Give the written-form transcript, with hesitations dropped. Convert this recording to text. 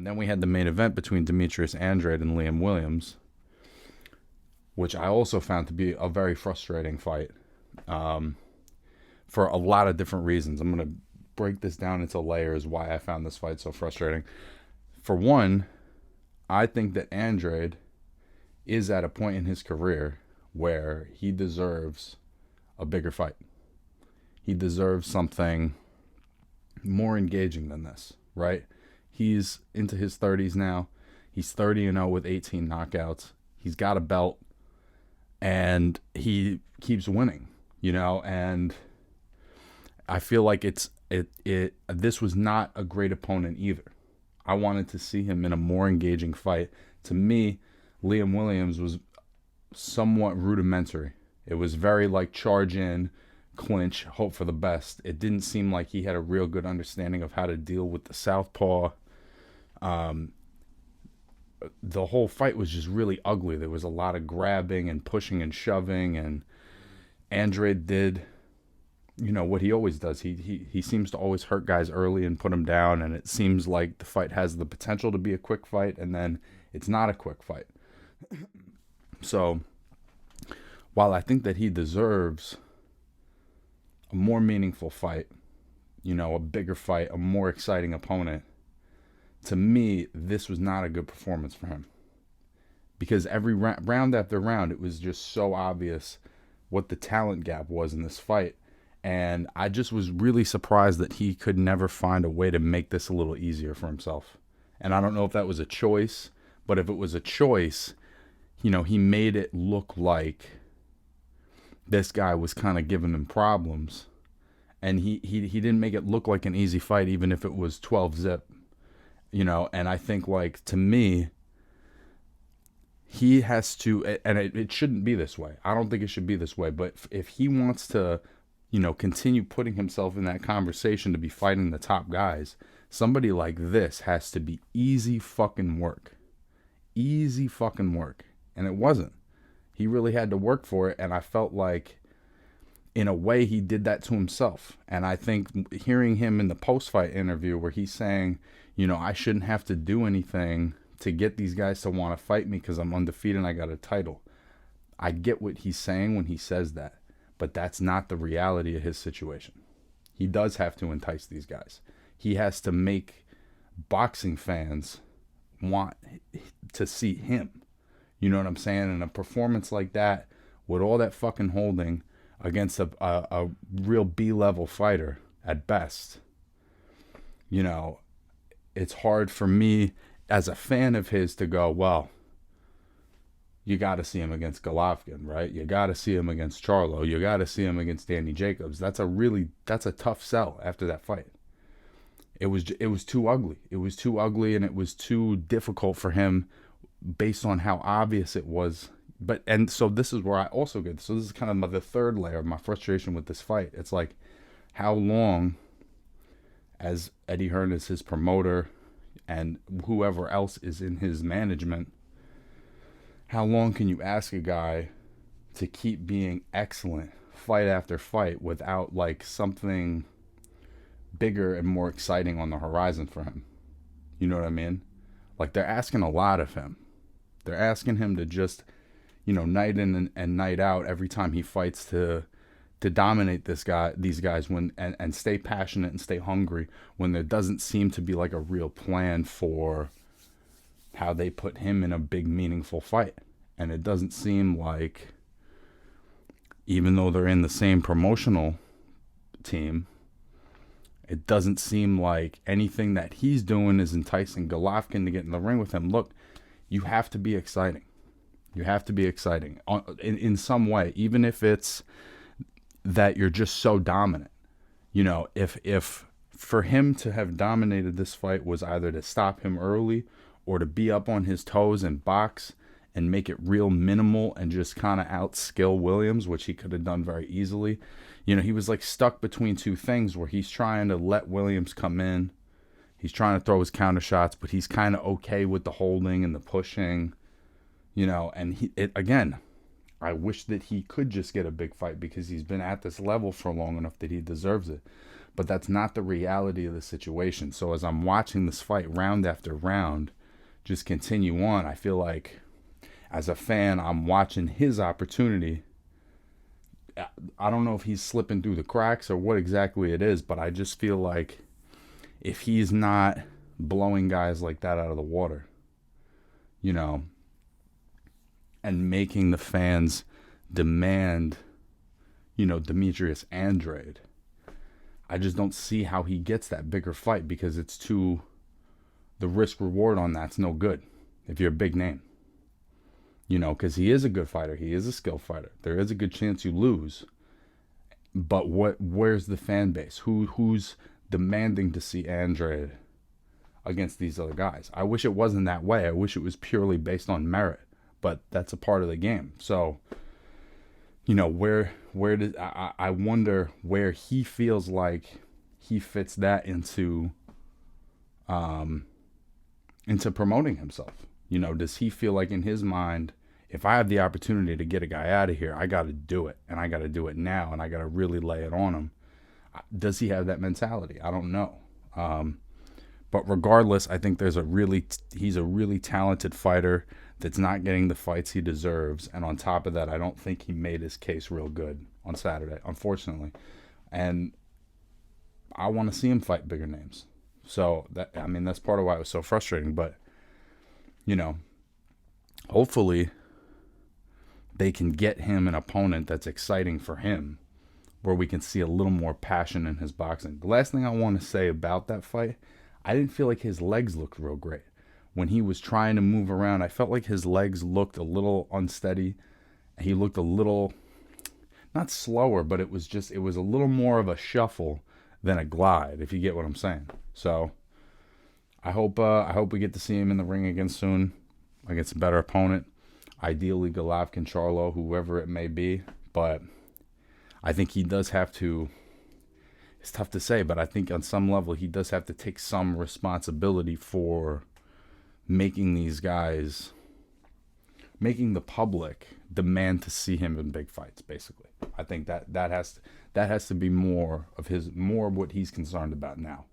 And then we had the main event between Demetrius Andrade and Liam Williams, which I also found to be a very frustrating fight, for a lot of different reasons. I'm going to break this down into layers why I found this fight so frustrating. For one, I think that Andrade is at a point in his career where he deserves a bigger fight. He deserves something more engaging than this, right? He's into his 30s now. He's 30-0 with 18 knockouts. He's got a belt, and he keeps winning, and I feel like this was not a great opponent either. I wanted to see him in a more engaging fight. To me, Liam Williams was somewhat rudimentary. It was very like charge in, clinch, hope for the best. It didn't seem like he had a real good understanding of how to deal with the southpaw. The whole fight was just really ugly. There was a lot of grabbing and pushing and shoving, and Andrade did, what he always does. He seems to always hurt guys early and put them down, and it seems like the fight has the potential to be a quick fight, and then it's not a quick fight. So, while I think that he deserves a more meaningful fight, a bigger fight, a more exciting opponent, to me, this was not a good performance for him. Because every round after round, it was just so obvious what the talent gap was in this fight. And I just was really surprised that he could never find a way to make this a little easier for himself. And I don't know if that was a choice, but if it was a choice, he made it look like this guy was kind of giving him problems. And he didn't make it look like an easy fight, even if it was 12 zip. And I think, like, to me, he has to, and it shouldn't be this way. I don't think it should be this way. But if he wants to, continue putting himself in that conversation to be fighting the top guys, somebody like this has to be easy fucking work. Easy fucking work. And it wasn't. He really had to work for it, and I felt like, in a way, he did that to himself. And I think hearing him in the post-fight interview where he's saying, I shouldn't have to do anything to get these guys to want to fight me because I'm undefeated and I got a title. I get what he's saying when he says that, but that's not the reality of his situation. He does have to entice these guys. He has to make boxing fans want to see him. You know what I'm saying? And a performance like that, with all that fucking holding against a real B-level fighter at best, it's hard for me as a fan of his to go, well, you got to see him against Golovkin, right? You got to see him against Charlo. You got to see him against Danny Jacobs. That's a tough sell after that fight. It was too ugly. It was too ugly, and it was too difficult for him based on how obvious it was. And so this is where I also get, so this is kind of the third layer of my frustration with this fight. It's like, how long, as Eddie Hearn is his promoter and whoever else is in his management, how long can you ask a guy to keep being excellent fight after fight without like something bigger and more exciting on the horizon for him? You know what I mean? Like, they're asking a lot of him. They're asking him to just, night in and night out every time he fights to dominate these guys and stay passionate and stay hungry when there doesn't seem to be like a real plan for how they put him in a big meaningful fight. And it doesn't seem like, even though they're in the same promotional team, it doesn't seem like anything that he's doing is enticing Golovkin to get in the ring with him. Look, you have to be exciting. You have to be exciting in some way, even if it's that you're just so dominant. If for him to have dominated this fight was either to stop him early or to be up on his toes and box and make it real minimal and just kind of outskill Williams, which he could have done very easily. He was like stuck between two things where he's trying to let Williams come in. He's trying to throw his counter shots, but he's kind of okay with the holding and the pushing, and again, I wish that he could just get a big fight because he's been at this level for long enough that he deserves it. But that's not the reality of the situation. So as I'm watching this fight round after round just continue on, I feel like as a fan, I'm watching his opportunity. I don't know if he's slipping through the cracks or what exactly it is, but I just feel like if he's not blowing guys like that out of the water, you know, and making the fans demand, Demetrius Andrade, I just don't see how he gets that bigger fight because the risk reward on that's no good if you're a big name. Because he is a good fighter. He is a skilled fighter. There is a good chance you lose. But where's the fan base? Who's demanding to see Andrade against these other guys? I wish it wasn't that way. I wish it was purely based on merit. But that's a part of the game. So, where does I wonder where he feels like he fits that into promoting himself. Does he feel like in his mind, if I have the opportunity to get a guy out of here, I got to do it, and I got to do it now, and I got to really lay it on him? Does he have that mentality? I don't know. But regardless, I think he's a really talented fighter that's not getting the fights he deserves. And on top of that, I don't think he made his case real good on Saturday, unfortunately. And I want to see him fight bigger names. So that's part of why it was so frustrating. But, hopefully they can get him an opponent that's exciting for him, where we can see a little more passion in his boxing. The last thing I want to say about that fight, I didn't feel like his legs looked real great. When he was trying to move around, I felt like his legs looked a little unsteady. He looked a little, not slower, but it was a little more of a shuffle than a glide, if you get what I'm saying. So I hope we get to see him in the ring again soon against a better opponent. Ideally, Golovkin, Charlo, whoever it may be. But I think he does have to, it's tough to say, but I think on some level he does have to take some responsibility for making the public demand to see him in big fights, basically. I think that has to be more of what he's concerned about now.